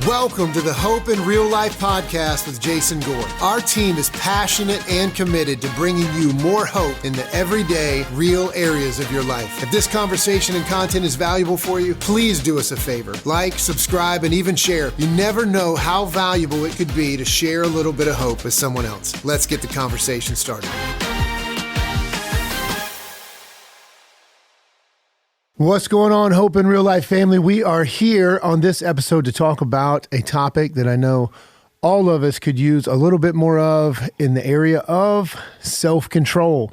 Welcome to the Hope in Real Life podcast with Jason Gore. Our team is passionate and committed to bringing you more hope in the everyday, real areas of your life. If this conversation and content is valuable for you, please do us a favor. Like, subscribe, and even share. You never know how valuable it could be to share a little bit of hope with someone else. Let's get the conversation started. What's going on, Hope in Real Life family? We are here on this episode to talk about a topic that I know all of us could use a little bit more of in the area of self-control.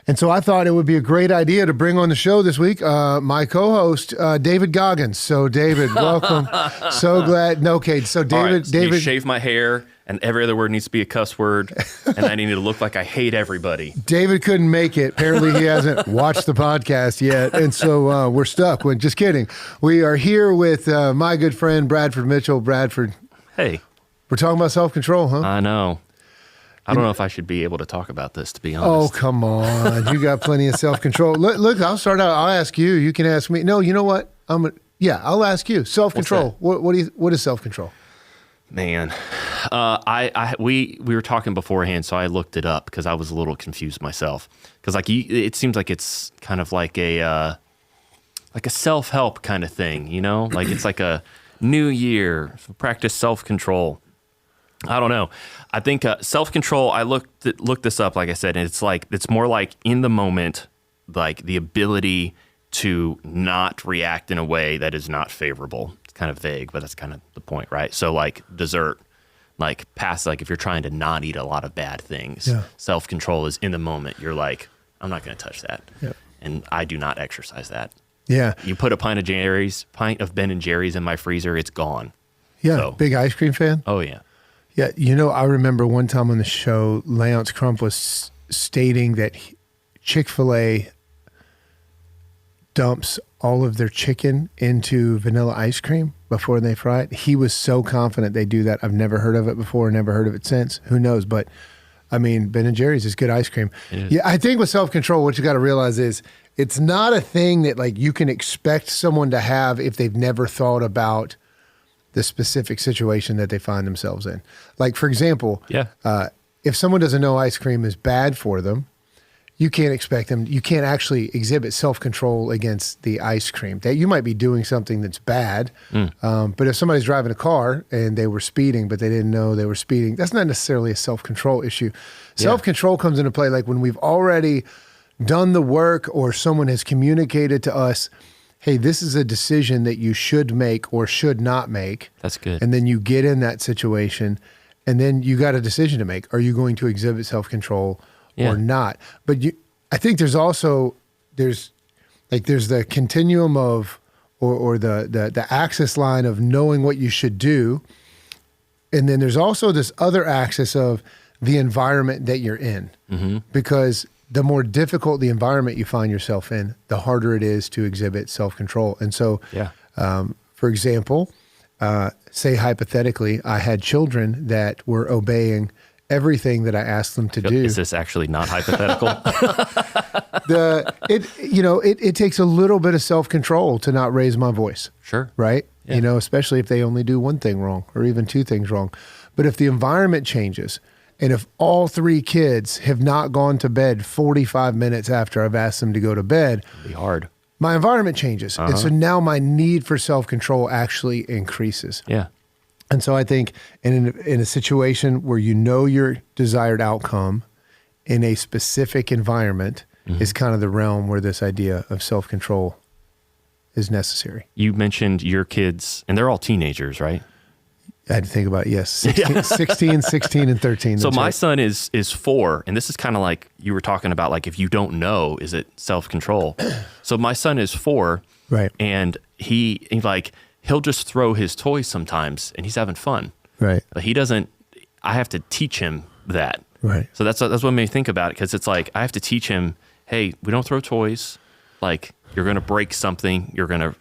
And so I thought it would be a great idea to bring on the show this week my co-host, David Goggins. So David, welcome. So glad. No, okay. So David, right, so David, shave my hair, and every other word needs to be a cuss word, and I need to look like I hate everybody. David couldn't make it. Apparently, he hasn't watched the podcast yet, and so we're stuck. Just kidding. We are here with my good friend Bradford Mitchell. Bradford, hey, we're talking about self-control, huh? I know. I don't know if I should be able to talk about this, to be honest. Oh, come on. You got plenty of self-control. Look, I'll start out. I'll ask you. You can ask me. No, you know what? I'll ask you. Self-control. What is self-control? Man, we were talking beforehand, so I looked it up because I was a little confused myself. Because it seems like it's kind of like a self-help kind of thing, you know? Like it's like a new year, practice self-control. I don't know. I think self-control, I looked this up, like I said, and it's more like in the moment, like the ability to not react in a way that is not favorable. It's kind of vague, but that's kind of the point, right? So like dessert, like if you're trying to not eat a lot of bad things, self-control is in the moment. You're like, I'm not going to touch that. Yep. And I do not exercise that. Yeah. You put a pint of Ben & Jerry's in my freezer, it's gone. Yeah. So, big ice cream fan? Oh, yeah. Yeah, I remember one time on the show, Lance Crump was stating that Chick-fil-A dumps all of their chicken into vanilla ice cream before they fry it. He was so confident they do that. I've never heard of it before, never heard of it since. Who knows? But, I mean, Ben & Jerry's is good ice cream. Yeah, I think with self-control, what you got to realize is it's not a thing that, like, you can expect someone to have if they've never thought about the specific situation that they find themselves in. Like, for example, if someone doesn't know ice cream is bad for them, you can't expect them, you can't actually exhibit self-control against the ice cream. That you might be doing something that's bad, but if somebody's driving a car and they were speeding, but they didn't know they were speeding, that's not necessarily a self-control issue. Self-control comes into play like when we've already done the work or someone has communicated to us, hey, this is a decision that you should make or should not make. That's good. And then you get in that situation and then you got a decision to make. Are you going to exhibit self-control or not? But I think there's the continuum of, or the axis line of knowing what you should do. And then there's also this other axis of the environment that you're in. Mm-hmm. Because the more difficult the environment you find yourself in, the harder it is to exhibit self-control. And so, for example, say hypothetically, I had children that were obeying everything that I asked them to do. Is this actually not hypothetical? It takes a little bit of self-control to not raise my voice. Sure. Right? Yeah. Especially if they only do one thing wrong or even two things wrong. But if the environment changes, and if all three kids have not gone to bed 45 minutes after I've asked them to go to bed, it'd be hard. My environment changes. And so now my need for self-control actually increases. Yeah. And so I think in a situation where you know your desired outcome in a specific environment is kind of the realm where this idea of self-control is necessary. You mentioned your kids, and they're all teenagers, right? I had to think about it. Yes, 16, 16, and 13. So my son is 4, and this is kind of like you were talking about, like if you don't know, is it self-control? So my son is 4, right? And he'll just throw his toys sometimes, and he's having fun, right? But he doesn't. I have to teach him that, right? So that's what made me think about it, because it's like I have to teach him, hey, we don't throw toys. Like you're going to break something, you're going to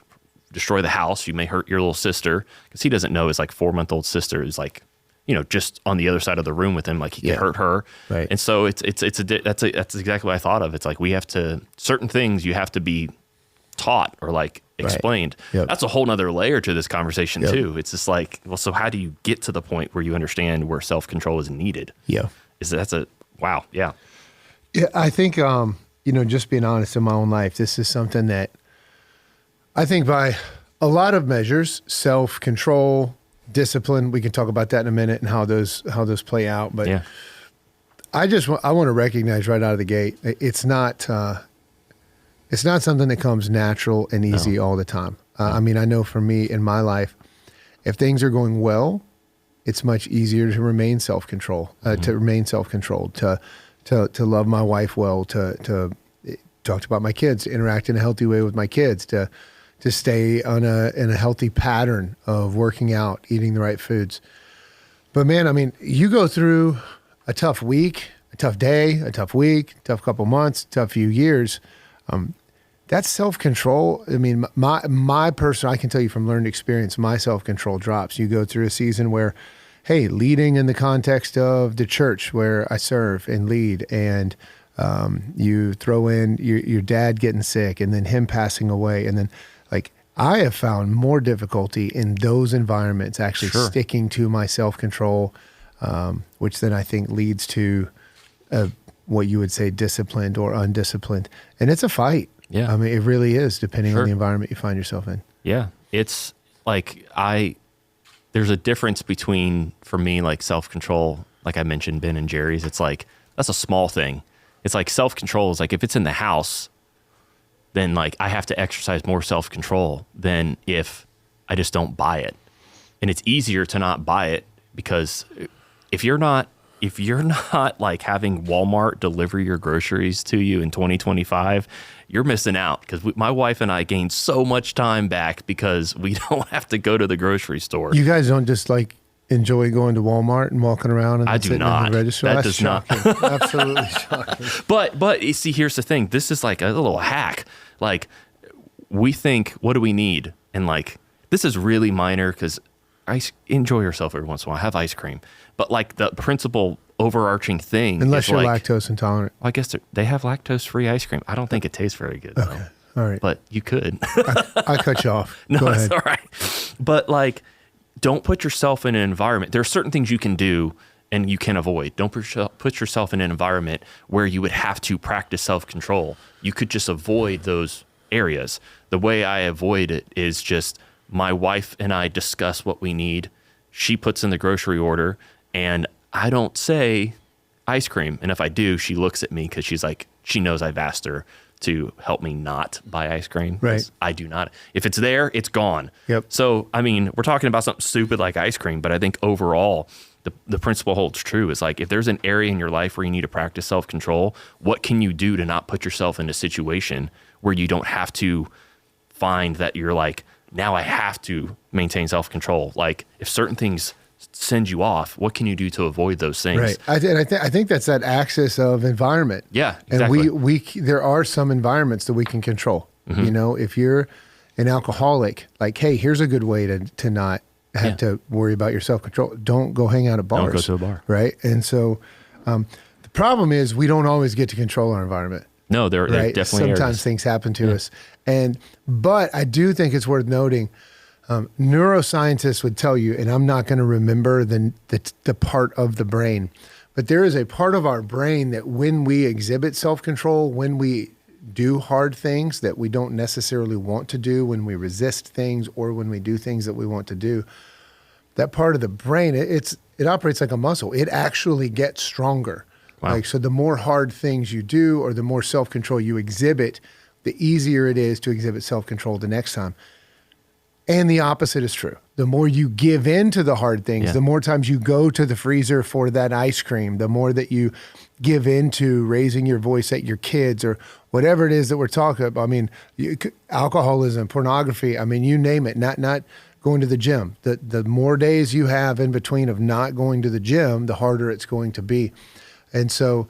destroy the house, you may hurt your little sister, because he doesn't know his 4-month-old sister is just on the other side of the room with him, like he could hurt her, right? And so that's exactly what I thought of. It's like we have to, certain things you have to be taught or like explained. Yep. That's a whole nother layer to this conversation too. It's just like, well, so how do you get to the point where you understand where self-control is needed? Yeah. Wow. Yeah. Yeah. I think, just being honest in my own life, this is something that I think by a lot of measures, self-control, discipline, we can talk about that in a minute and how those play out. But Yeah. I want to recognize right out of the gate, it's not something that comes natural and easy all the time. I mean, I know for me in my life, if things are going well, it's much easier to remain self-controlled, to love my wife well, to talk about my kids, interact in a healthy way with my kids, to stay in a healthy pattern of working out, eating the right foods. But man, I mean, you go through a tough week, a tough day, a tough week, tough couple months, tough few years. That's self-control. I mean, my personal, I can tell you from learned experience, my self-control drops. You go through a season where, hey, leading in the context of the church where I serve and lead, and you throw in your dad getting sick and then him passing away. And then like I have found more difficulty in those environments actually sticking to my self-control, which then I think leads to what you would say disciplined or undisciplined. And it's a fight. Yeah. I mean, it really is, depending on the environment you find yourself in. Yeah. It's like there's a difference between, for me, like self-control, like I mentioned, Ben and Jerry's. It's like, that's a small thing. It's like self-control is like, if it's in the house, then like I have to exercise more self-control than if I just don't buy it. And it's easier to not buy it because if you're not like having Walmart deliver your groceries to you in 2025, you're missing out, because my wife and I gained so much time back because we don't have to go to the grocery store. You guys don't just like enjoy going to Walmart and walking around and I do sitting not. in the register? That That's does shocking. not. Absolutely shocking. But you see, here's the thing. This is like a little hack. Like we think, what do we need? And like, this is really minor because enjoy yourself every once in a while. Have ice cream. But like the principal overarching thing, unless you're like, lactose intolerant. I guess they have lactose-free ice cream. I don't think it tastes very good. Okay. Though. All right. But you could. I cut you off. No, Go it's ahead. all right. But like, don't put yourself in an environment. There are certain things you can do and you can avoid. Don't put yourself in an environment where you would have to practice self-control. You could just avoid those areas. The way I avoid it is just my wife and I discuss what we need. She puts in the grocery order, and I don't say ice cream. And if I do, she looks at me because she's like, she knows I've asked her to help me not buy ice cream. Right. I do not. If it's there, it's gone. Yep. So, I mean, we're talking about something stupid like ice cream, but I think overall, the principle holds true. It's like, if there's an area in your life where you need to practice self-control, what can you do to not put yourself in a situation where you don't have to find that you're like, now I have to maintain self-control. Like, if certain things send you off, what can you do to avoid those things? Right. I think that's that axis of environment. Yeah, exactly. And we there are some environments that we can control. Mm-hmm. You know, if you're an alcoholic, like, hey, here's a good way to not have to worry about your self-control. Don't go hang out at bars. Don't go to a bar. Right. And so the problem is we don't always get to control our environment. No, there right? definitely Sometimes areas. things happen to us. But I do think it's worth noting, neuroscientists would tell you, and I'm not going to remember the part of the brain, but there is a part of our brain that when we exhibit self-control, when we do hard things that we don't necessarily want to do, when we resist things, or when we do things that we want to do, that part of the brain, it operates like a muscle. It actually gets stronger. Wow. Like, so the more hard things you do or the more self-control you exhibit, the easier it is to exhibit self-control the next time. And the opposite is true. The more you give in to the hard things, the more times you go to the freezer for that ice cream, the more that you give into raising your voice at your kids or whatever it is that we're talking about. I mean, alcoholism, pornography, I mean, you name it, not going to the gym. The more days you have in between of not going to the gym, the harder it's going to be. And so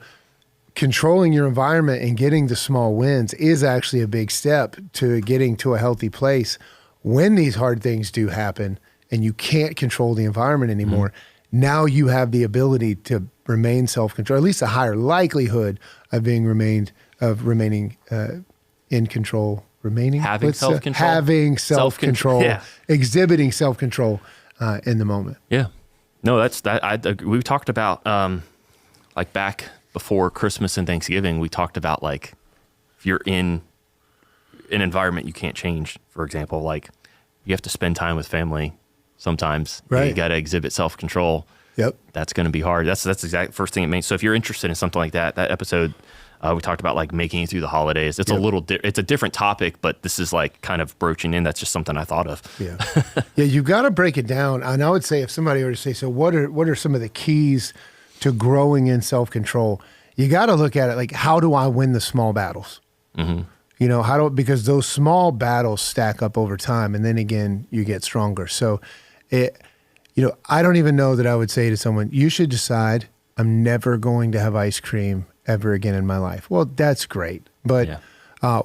controlling your environment and getting the small wins is actually a big step to getting to a healthy place. When these hard things do happen and you can't control the environment anymore, now you have the ability to remain self-control, at least a higher likelihood of remaining in control remaining Having self-control. having self-control, Yeah. exhibiting self-control in the moment. Yeah. No, that's that. We talked about like back before Christmas and Thanksgiving, we talked about like if you're in an environment you can't change, for example, like you have to spend time with family sometimes. Right. You got to exhibit self-control. Yep. That's going to be hard. That's the exact first thing it means. So if you're interested in something like that episode, we talked about like making it through the holidays. It's a little, it's a different topic, but this is like kind of broaching in. That's just something I thought of. Yeah. Yeah. You've got to break it down. And I would say if somebody were to say, so what are some of the keys to growing in self-control? You got to look at it like, how do I win the small battles? Mm-hmm. You know, because those small battles stack up over time, and then again, you get stronger. So I don't even know that I would say to someone, you should decide I'm never going to have ice cream ever again in my life. Well, that's great. But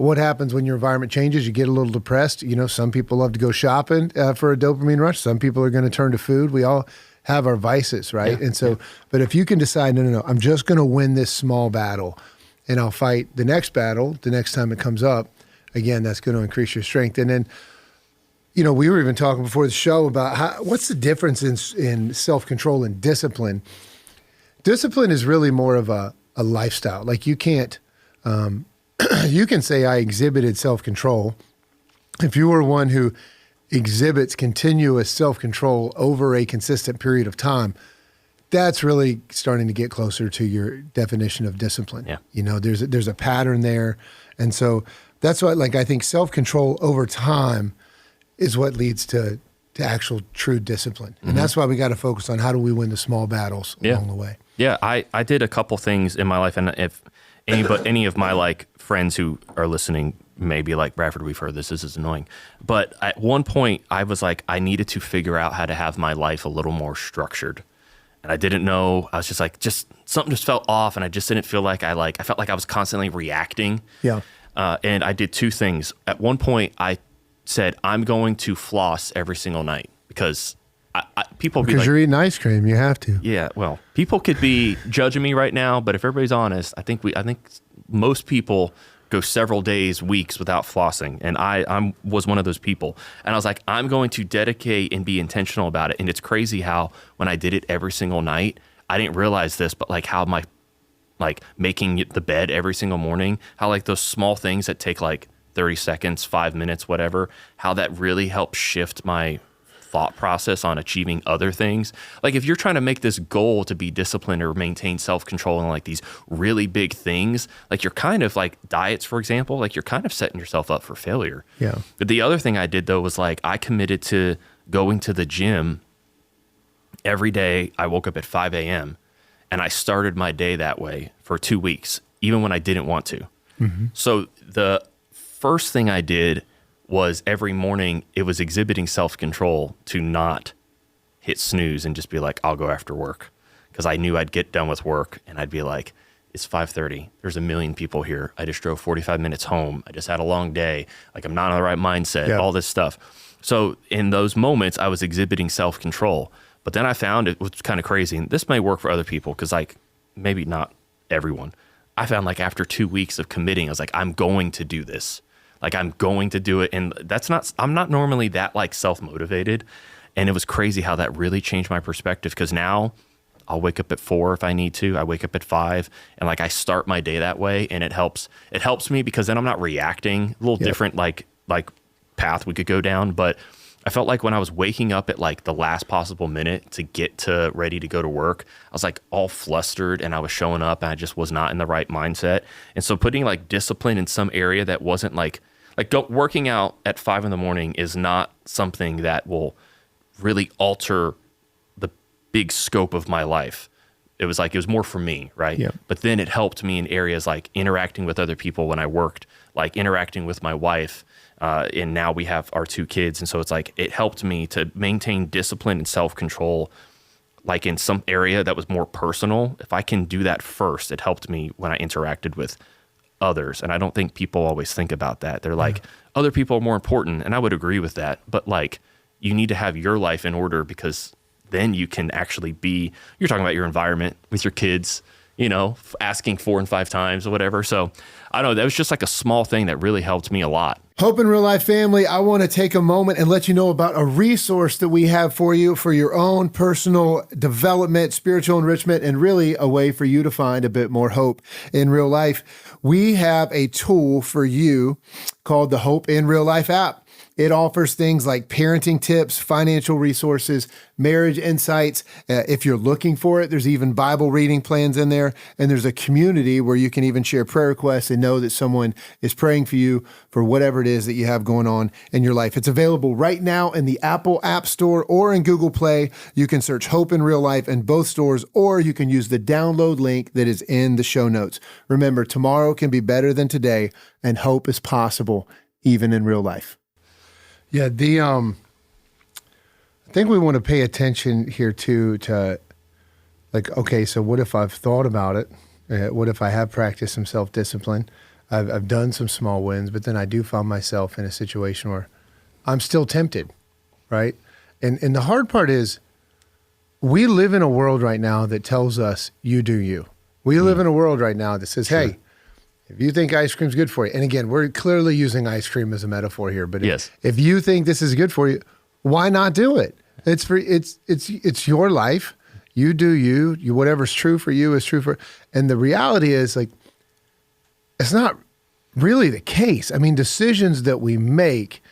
what happens when your environment changes? You get a little depressed. You know, some people love to go shopping for a dopamine rush. Some people are going to turn to food. We all have our vices, right? Yeah. And so, but if you can decide, no, I'm just going to win this small battle, and I'll fight the next battle the next time it comes up, again, that's going to increase your strength. And then, you know, we were even talking before the show about what's the difference in self-control and discipline. Discipline is really more of a lifestyle. Like you can't, you can say I exhibited self-control. If you were one who exhibits continuous self-control over a consistent period of time, that's really starting to get closer to your definition of discipline. Yeah. You know, there's a pattern there. And so that's why, like, I think self-control over time is what leads to actual true discipline. And that's why we got to focus on how do we win the small battles along the way. Yeah, I did a couple things in my life, and if any of my like friends who are listening may be like, Bradford, we've heard this is annoying. But at one point I was like, I needed to figure out how to have my life a little more structured. And I didn't know, I was just like, something just felt off, and I just didn't feel like I felt like I was constantly reacting. Yeah. And I did two things. At one point I said, I'm going to floss every single night because people be Because like, you're eating ice cream, you have to. yeah, well, people could be judging me right now, but if everybody's honest, I think most people go several days, weeks without flossing, and I was one of those people. And I was like, I'm going to dedicate and be intentional about it. And it's crazy how when I did it every single night, I didn't realize this, but like how making the bed every single morning, how like those small things that take like 30 seconds, 5 minutes, whatever, how that really helps shift my thought process on achieving other things. Like if you're trying to make this goal to be disciplined or maintain self-control and like these really big things, like you're kind of like diets, for example, like you're kind of setting yourself up for failure. Yeah. But the other thing I did though was like I committed to going to the gym every day. I woke up at 5 a.m. and I started my day that way for 2 weeks, even when I didn't want to. Mm-hmm. So the first thing I did was every morning it was exhibiting self-control to not hit snooze and just be like, I'll go after work. Because I knew I'd get done with work and I'd be like, it's 5:30. There's a million people here. I just drove 45 minutes home. I just had a long day. Like I'm not in the right mindset, all this stuff. So in those moments, I was exhibiting self-control. But then I found it was kind of crazy. And this may work for other people because like maybe not everyone. I found like after 2 weeks of committing, I was like, I'm going to do this. Like I'm going to do it. And I'm not normally that like self-motivated. And it was crazy how that really changed my perspective. Because now I'll wake up at 4 if I need to. I wake up at 5 and like I start my day that way. And it helps me because then I'm not reacting. A little different like path we could go down. But I felt like when I was waking up at like the last possible minute to get to ready to go to work, I was like all flustered and I was showing up and I just was not in the right mindset. And so putting like discipline in some area that wasn't working out at 5 a.m. is not something that will really alter the big scope of my life. It was more for me, right? Yeah. But then it helped me in areas like interacting with other people when I worked, like interacting with my wife. And now we have our 2 kids. And so it's like, it helped me to maintain discipline and self-control, like in some area that was more personal. If I can do that first, it helped me when I interacted with others. And I don't think people always think about that. They're like, other people are more important. And I would agree with that. But like, you need to have your life in order because then you can actually you're talking about your environment with your kids, you know, asking 4 and 5 times or whatever. So I don't know, that was just like a small thing that really helped me a lot. Hope in Real Life family, I want to take a moment and let you know about a resource that we have for you for your own personal development, spiritual enrichment, and really a way for you to find a bit more hope in real life. We have a tool for you called the Hope in Real Life app. It offers things like parenting tips, financial resources, marriage insights. If you're looking for it, there's even Bible reading plans in there. And there's a community where you can even share prayer requests and know that someone is praying for you for whatever it is that you have going on in your life. It's available right now in the Apple App Store or in Google Play. You can search Hope in Real Life in both stores, or you can use the download link that is in the show notes. Remember, tomorrow can be better than today, and hope is possible even in real life. Yeah, I think we want to pay attention here too to like, okay, so what if I've thought about it? What if I have practiced some self-discipline? I've done some small wins, but then I do find myself in a situation where I'm still tempted, right? And the hard part is we live in a world right now that tells us you do you. We live in a world right now that says, hey, if you think ice cream's good for you, and again, we're clearly using ice cream as a metaphor here, but if you think this is good for you, why not do it? It's your life. You do you. Whatever's true for you is true for. And the reality is, like, it's not really the case. I mean, decisions that we make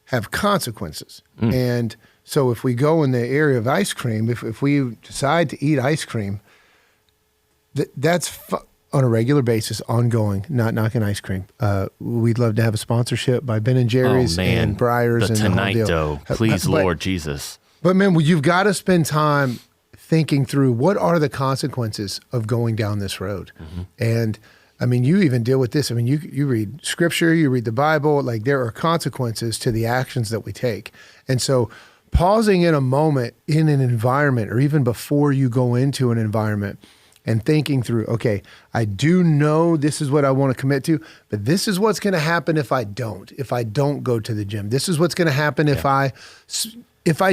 have consequences, and so if we go in the area of ice cream, if we decide to eat ice cream, that's on a regular basis, ongoing, not knocking ice cream. We'd love to have a sponsorship by Ben & Jerry's and Breyers. The and Tonight the Dough. Please, Lord Jesus. But man, you've got to spend time thinking through what are the consequences of going down this road. And I mean, you even deal with this. I mean, you read scripture, you read the Bible, like there are consequences to the actions that we take. And so pausing in a moment in an environment, or even before you go into an environment, and thinking through, okay, I do know this is what I want to commit to, but this is what's going to happen if I don't go to the gym. This is what's going to happen if I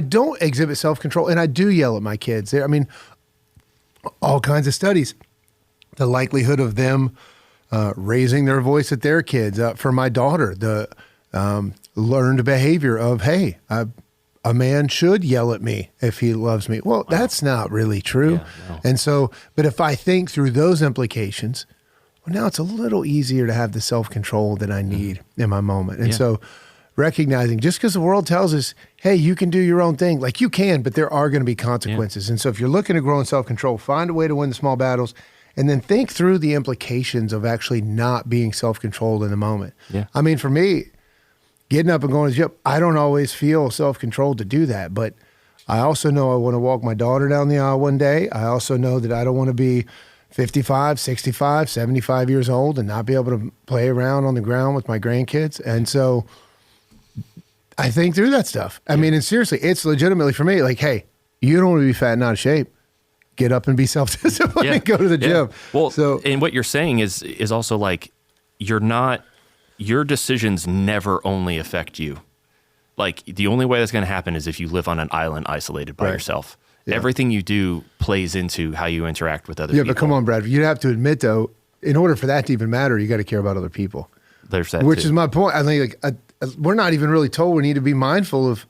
don't exhibit self-control and I do yell at my kids. I mean, all kinds of studies, the likelihood of them raising their voice at their kids. For my daughter, the learned behavior of, hey, a man should yell at me if he loves me. Well, that's not really true. Yeah, no. And so, but if I think through those implications, well, now it's a little easier to have the self-control that I need in my moment. And so recognizing, just because the world tells us, hey, you can do your own thing, like you can, but there are going to be consequences. And so if you're looking to grow in self-control, find a way to win the small battles, and then think through the implications of actually not being self-controlled in the moment. Yeah. I mean, for me, getting up and going to the gym, I don't always feel self-controlled to do that, but I also know I want to walk my daughter down the aisle one day. I also know that I don't want to be 55, 65, 75 years old and not be able to play around on the ground with my grandkids. And so I think through that stuff. I mean, and seriously, it's legitimately for me, like, hey, you don't want to be fat and out of shape. Get up and be self-disciplined and go to the gym. Well, and what you're saying is also like, your decisions never only affect you. Like the only way that's going to happen is if you live on an island isolated by yourself. Yeah. Everything you do plays into how you interact with other people. Yeah, but come on, Brad. You'd have to admit, though, in order for that to even matter, you got to care about other people. There's that, which is my point. I think we're not even really told we need to be mindful of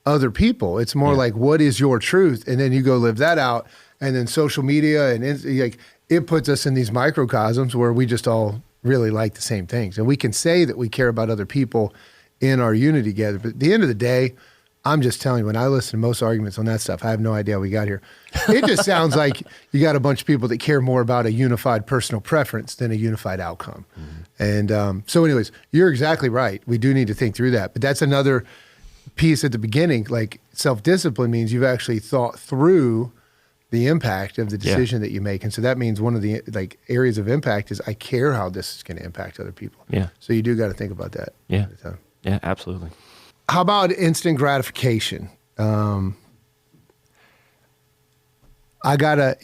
other people. It's more like, what is your truth? And then you go live that out. And then social media and like it puts us in these microcosms where we just all really like the same things. And we can say that we care about other people in our unity together. But at the end of the day, I'm just telling you, when I listen to most arguments on that stuff, I have no idea how we got here. It just sounds like you got a bunch of people that care more about a unified personal preference than a unified outcome. And so anyways, you're exactly right. We do need to think through that. But that's another piece at the beginning. Like self-discipline means you've actually thought through the impact of the decision that you make. And so that means one of the like areas of impact is I care how this is going to impact other people. Yeah. So you do got to think about that. Yeah. Yeah, absolutely. How about instant gratification? I gotta,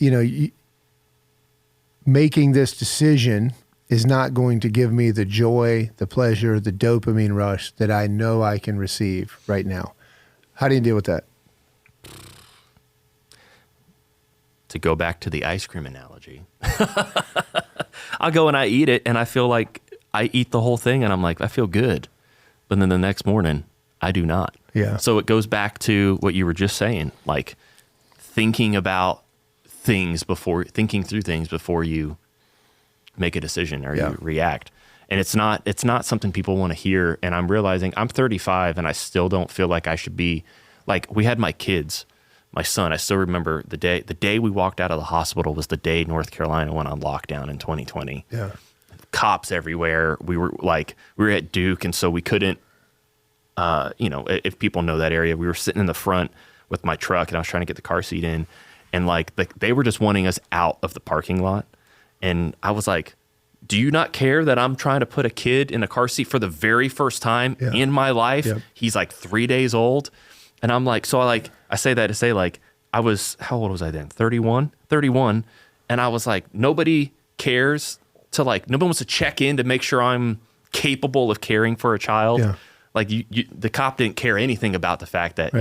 making this decision is not going to give me the joy, the pleasure, the dopamine rush that I know I can receive right now. How do you deal with that? To go back to the ice cream analogy, I'll go and I eat it and I feel like I eat the whole thing and I'm like, I feel good. but then the next morning I do not. Yeah. So it goes back to what you were just saying, like thinking through things before you make a decision or you react. And it's not something people want to hear. And I'm realizing I'm 35 and I still don't feel like I should be like, we had my kids, my son. I still remember the day we walked out of the hospital was the day North Carolina went on lockdown in 2020. Yeah. Cops everywhere. We were at Duke. And so we couldn't, if people know that area, we were sitting in the front with my truck and I was trying to get the car seat in, and they were just wanting us out of the parking lot. And I was like, do you not care that I'm trying to put a kid in a car seat for the very first time in my life? Yep. He's like 3 days old. And I'm like, I say that to say, like, how old was I then? 31. And I was like, nobody cares nobody wants to check in to make sure I'm capable of caring for a child. Yeah. Like the cop didn't care anything about the fact that,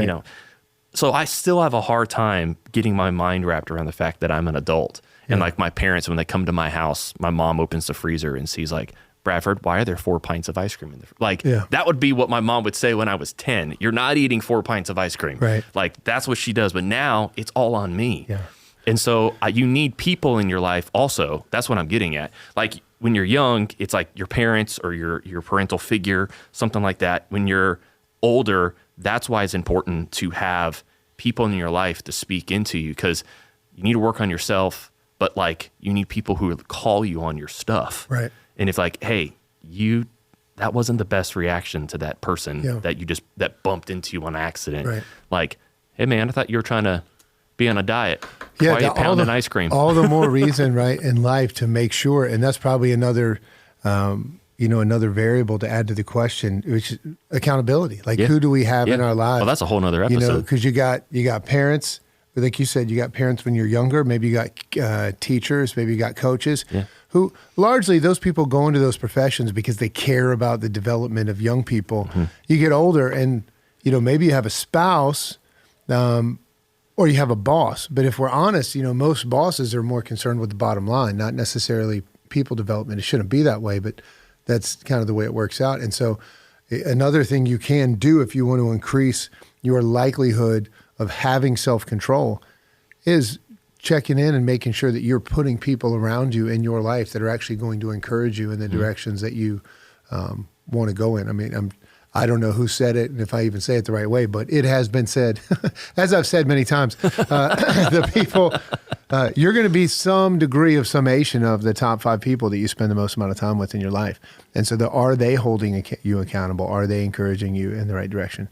so I still have a hard time getting my mind wrapped around the fact that I'm an adult. And like my parents, when they come to my house, my mom opens the freezer and sees like, Bradford, why are there 4 pints of ice cream in there? That would be what my mom would say when I was 10. You're not eating 4 pints of ice cream. Right. Like that's what she does. But now it's all on me. Yeah. And so you need people in your life also. That's what I'm getting at. Like when you're young, it's like your parents or your parental figure, something like that. When you're older, that's why it's important to have people in your life to speak into you, because you need to work on yourself, but like you need people who call you on your stuff. Right. And if like, hey, that wasn't the best reaction to that person that bumped into you on accident. Right. Like, hey man, I thought you were trying to be on a diet. Why you pounding ice cream? All the more reason, right, in life to make sure, and that's probably another, another variable to add to the question, which is accountability. Like, who do we have in our lives? Well, that's a whole nother episode. Because you got parents, like you said, you got parents when you're younger. Maybe you got teachers. Maybe you got coaches. Yeah. Who largely those people go into those professions because they care about the development of young people. Mm-hmm. You get older, and maybe you have a spouse. Or you have a boss. But if we're honest, most bosses are more concerned with the bottom line, not necessarily people development. It shouldn't be that way, but that's kind of the way it works out. And so another thing you can do if you want to increase your likelihood of having self-control is checking in and making sure that you're putting people around you in your life that are actually going to encourage you in the directions that you want to go in. I mean, I don't know who said it and if I even say it the right way, but it has been said, as I've said many times, the people, you're going to be some degree of summation of the top 5 people that you spend the most amount of time with in your life. And so are they holding you accountable? Are they encouraging you in the right direction?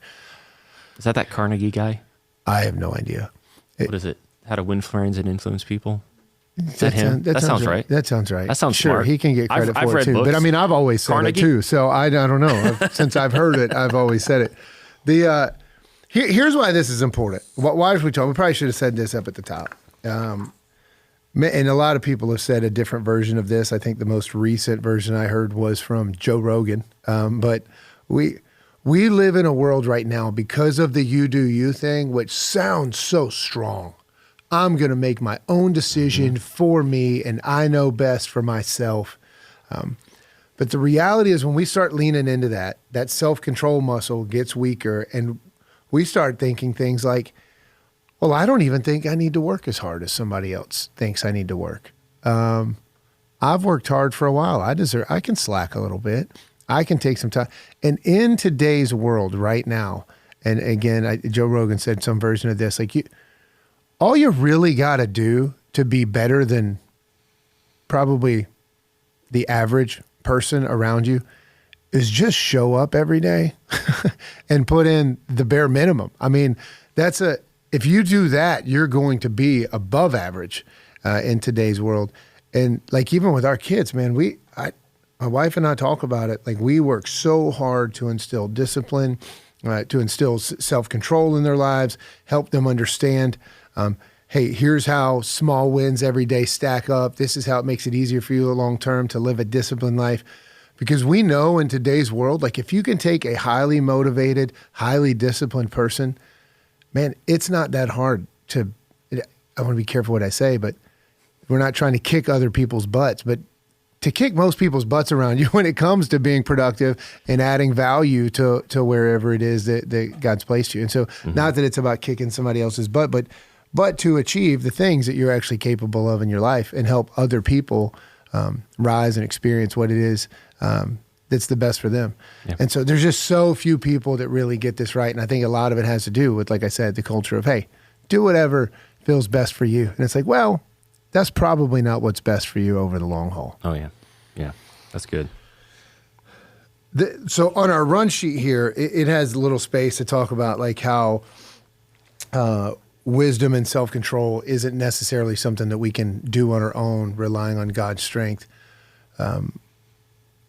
Is that Carnegie guy? I have no idea. What is it? How to win friends and influence people? Is that him? That sounds right. That sounds right. That sounds sure. Smart. He can get credit for it too. Books. But I mean, I've always said Carnegie? It too. So I don't know. Since I've heard it, I've always said it. Here's why this is important. Why should we talk? We probably should have said this up at the top. And a lot of people have said a different version of this. I think the most recent version I heard was from Joe Rogan. But we live in a world right now because of the you do you thing, which sounds so strong. I'm going to make my own decision for me, and I know best for myself. But the reality is when we start leaning into that self-control muscle gets weaker, and we start thinking things like, well, I don't even think I need to work as hard as somebody else thinks I need to work. I've worked hard for a while. I can slack a little bit. I can take some time. And in today's world right now, and again, Joe Rogan said some version of this, like all you really got to do to be better than probably the average person around you is just show up every day and put in the bare minimum. I mean, if you do that, you're going to be above average in today's world. And like even with our kids, man, my wife and I talk about it. Like we work so hard to instill discipline, to instill self-control in their lives, help them understand, hey, here's how small wins every day stack up. This is how it makes it easier for you long-term to live a disciplined life. Because we know in today's world, like if you can take a highly motivated, highly disciplined person, man, it's not that hard I want to be careful what I say, but we're not trying to kick other people's butts, but to kick most people's butts around you when it comes to being productive and adding value to wherever it is that God's placed you. And so not that it's about kicking somebody else's butt, but to achieve the things that you're actually capable of in your life and help other people rise and experience what it is that's the best for them. Yeah. And so there's just so few people that really get this right. And I think a lot of it has to do with, like I said, the culture of, hey, do whatever feels best for you. And it's like, well, that's probably not what's best for you over the long haul. Oh, yeah. Yeah, that's good. So on our run sheet here, it has a little space to talk about like how wisdom and self-control isn't necessarily something that we can do on our own, relying on God's strength.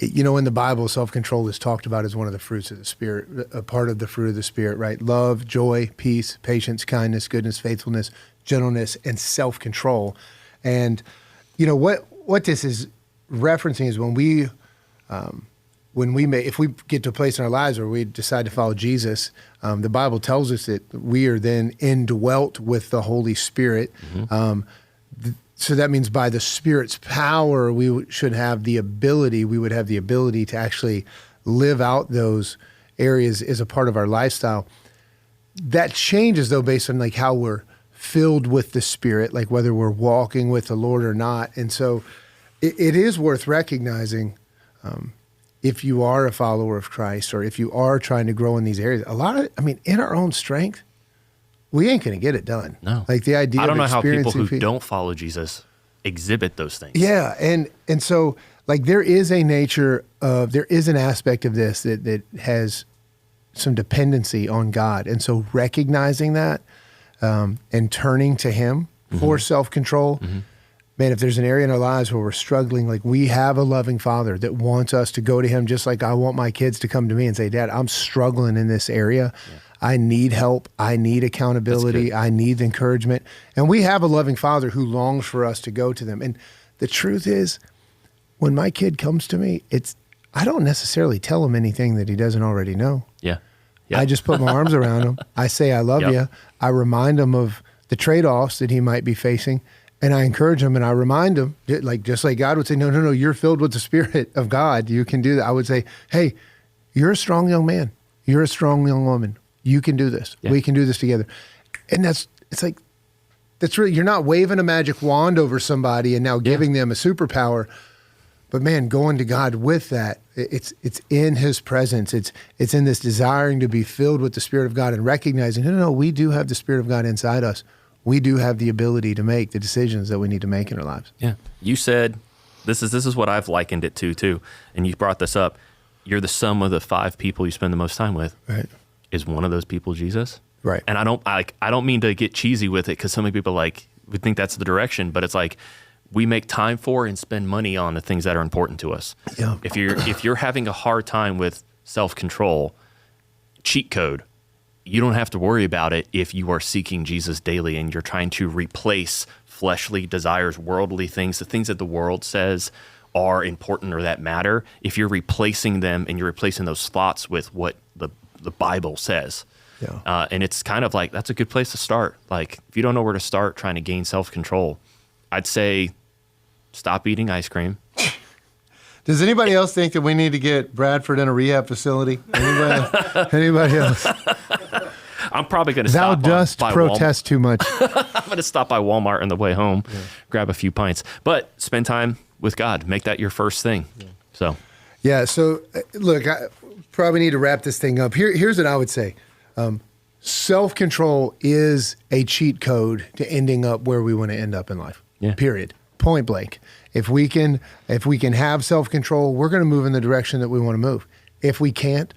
In the Bible, self-control is talked about as one of the fruits of the Spirit, a part of the fruit of the Spirit, right? Love, joy, peace, patience, kindness, goodness, faithfulness, gentleness, and self-control. And, what this is referencing is if we get to a place in our lives where we decide to follow Jesus, the Bible tells us that we are then indwelt with the Holy Spirit. So that means by the Spirit's power, we would have the ability to actually live out those areas as a part of our lifestyle. That changes though based on like how we're filled with the Spirit, like whether we're walking with the Lord or not. And so it is worth recognizing if you are a follower of Christ or if you are trying to grow in these areas. In our own strength, we ain't going to get it done. No. Like the idea I don't know how people who don't don't follow Jesus exhibit those things. Yeah. And so like there is an aspect of this that has some dependency on God. And so recognizing that and turning to Him for self-control, man, if there's an area in our lives where we're struggling, like we have a loving Father that wants us to go to Him, just like I want my kids to come to me and say, Dad, I'm struggling in this area. Yeah. I need help. I need accountability. I need encouragement. And we have a loving Father who longs for us to go to them. And the truth is, when my kid comes to me, I don't necessarily tell him anything that he doesn't already know. Yeah. Yep. I just put my arms around him. I say, I love you. I remind him of the trade-offs that he might be facing. And I encourage him and I remind him, just like God would say, no, you're filled with the Spirit of God. You can do that. I would say, hey, you're a strong young man. You're a strong young woman. You can do this. Yeah. We can do this together. And that's really, you're not waving a magic wand over somebody and now giving them a superpower. But man, going to God with that, it's in His presence. It's in this desiring to be filled with the Spirit of God and recognizing, no, we do have the Spirit of God inside us. We do have the ability to make the decisions that we need to make in our lives. Yeah. You said, this is what I've likened it to too. And you brought this up. You're the sum of the 5 people you spend the most time with. Right. Is one of those people Jesus? Right. And I don't mean to get cheesy with it because so many people would think that's the direction, but it's like we make time for and spend money on the things that are important to us. Yeah. If you're having a hard time with self-control, cheat code, you don't have to worry about it if you are seeking Jesus daily and you're trying to replace fleshly desires, worldly things, the things that the world says are important or that matter. If you're replacing them and you're replacing those thoughts with what the Bible says. Yeah. And it's kind of like, that's a good place to start. Like if you don't know where to start trying to gain self-control, I'd say stop eating ice cream. Does anybody else think that we need to get Bradford in a rehab facility? Anybody else? I'm probably going to stop Thou dost protest too much. I'm going to stop by Walmart on the way home, grab a few pints. But spend time with God. Make that your first thing. Yeah. So look, I probably need to wrap this thing up. Here's what I would say. Self-control is a cheat code to ending up where we want to end up in life. Yeah. Period. Point blank. If we can have self-control, we're going to move in the direction that we want to move. If we can't,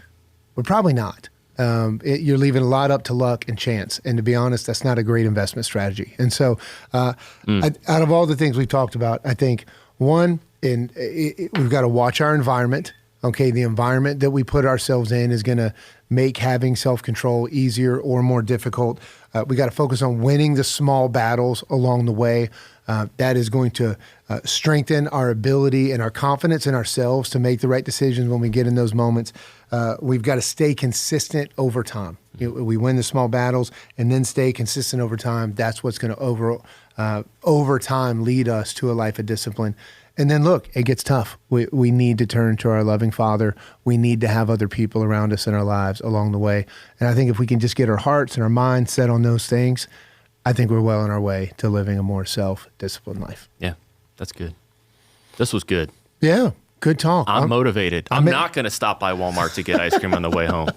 we're probably not. You're leaving a lot up to luck and chance. And to be honest, that's not a great investment strategy. And so out of all the things we talked about, I think one, we've got to watch our environment. Okay, the environment that we put ourselves in is going to make having self-control easier or more difficult. We got to focus on winning the small battles along the way. That is going to strengthen our ability and our confidence in ourselves to make the right decisions when we get in those moments. We've got to stay consistent over time. We win the small battles and then stay consistent over time. That's what's going to over time lead us to a life of discipline. And then look, it gets tough. We need to turn to our loving Father. We need to have other people around us in our lives along the way. And I think if we can just get our hearts and our minds set on those things, I think we're well on our way to living a more self-disciplined life. Yeah, that's good. This was good. Yeah, good talk. I'm motivated. I'm not going to stop by Walmart to get ice cream on the way home.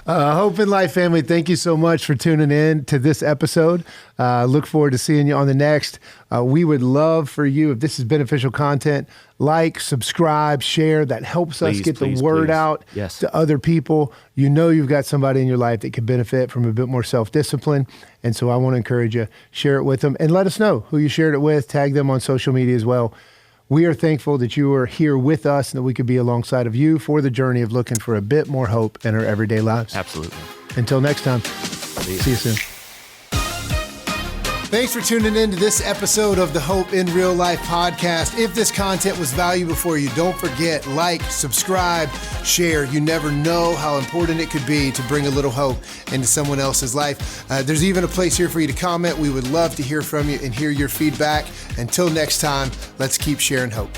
Hope in Life family, thank you so much for tuning in to this episode. Look forward to seeing you on the next. We would love for you, if this is beneficial content, like, subscribe, share. That helps us get the word out to other people. You know you've got somebody in your life that could benefit from a bit more self-discipline. And so I want to encourage you, share it with them and let us know who you shared it with. Tag them on social media as well. We are thankful that you are here with us and that we could be alongside of you for the journey of looking for a bit more hope in our everyday lives. Absolutely. Until next time, see you soon. Thanks for tuning in to this episode of the Hope in Real Life podcast. If this content was valuable for you, don't forget, like, subscribe, share. You never know how important it could be to bring a little hope into someone else's life. There's even a place here for you to comment. We would love to hear from you and hear your feedback. Until next time, let's keep sharing hope.